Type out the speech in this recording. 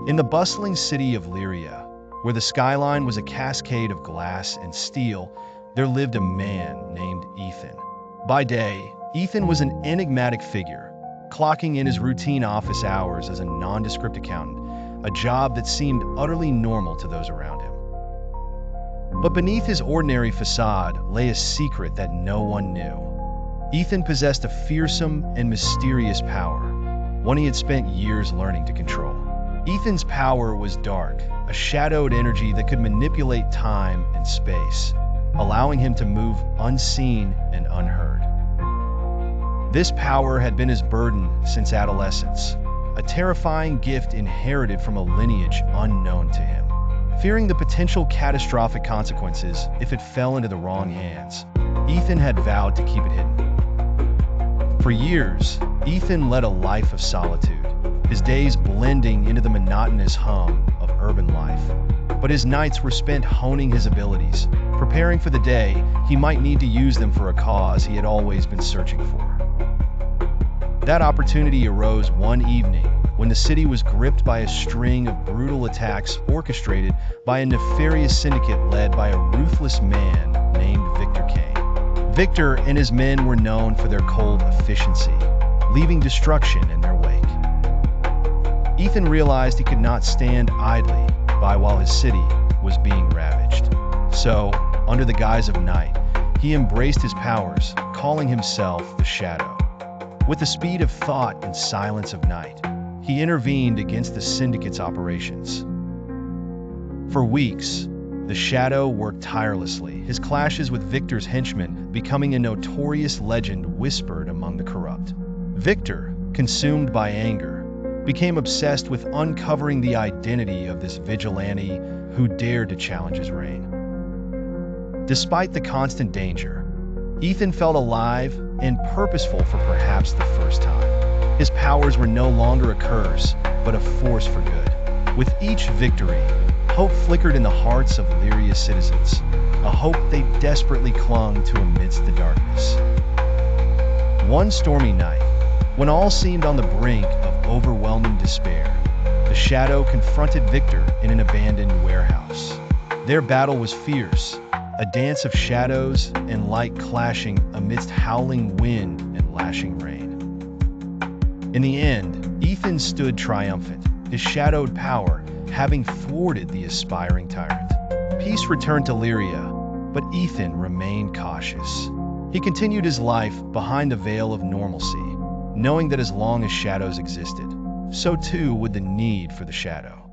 In the bustling city of Liria, where the skyline was a cascade of glass and steel, there lived a man named Ethan. By day, Ethan was an enigmatic figure, clocking in his routine office hours as a nondescript accountant, a job that seemed utterly normal to those around him. But beneath his ordinary facade lay a secret that no one knew. Ethan possessed a fearsome and mysterious power, one he had spent years learning to control. Ethan's power was dark, a shadowed energy that could manipulate time and space, allowing him to move unseen and unheard. This power had been his burden since adolescence, a terrifying gift inherited from a lineage unknown to him. Fearing the potential catastrophic consequences if it fell into the wrong hands, Ethan had vowed to keep it hidden. For years, Ethan led a life of solitude, his days blending into the monotonous hum of urban life. But his nights were spent honing his abilities, preparing for the day he might need to use them for a cause he had always been searching for. That opportunity arose one evening when the city was gripped by a string of brutal attacks orchestrated by a nefarious syndicate led by a ruthless man named Victor Kane. Victor and his men were known for their cold efficiency, leaving destruction in their wake. Ethan realized he could not stand idly by while his city was being ravaged. So, under the guise of night, he embraced his powers, calling himself the Shadow. With the speed of thought and silence of night, he intervened against the syndicate's operations. For weeks, the Shadow worked tirelessly, his clashes with Victor's henchmen becoming a notorious legend whispered among the corrupt. Victor, consumed by anger, became obsessed with uncovering the identity of this vigilante who dared to challenge his reign. Despite the constant danger, Ethan felt alive and purposeful for perhaps the first time. His powers were no longer a curse, but a force for good. With each victory, hope flickered in the hearts of Liria's citizens, a hope they desperately clung to amidst the darkness. One stormy night, when all seemed on the brink of overwhelming despair, the Shadow confronted Victor in an abandoned warehouse. Their battle was fierce, a dance of shadows and light clashing amidst howling wind and lashing rain. In the end, Ethan stood triumphant, his shadowed power having thwarted the aspiring tyrant. Peace returned to Liria, but Ethan remained cautious. He continued his life behind the veil of normalcy, knowing that as long as shadows existed, so too would the need for the Shadow.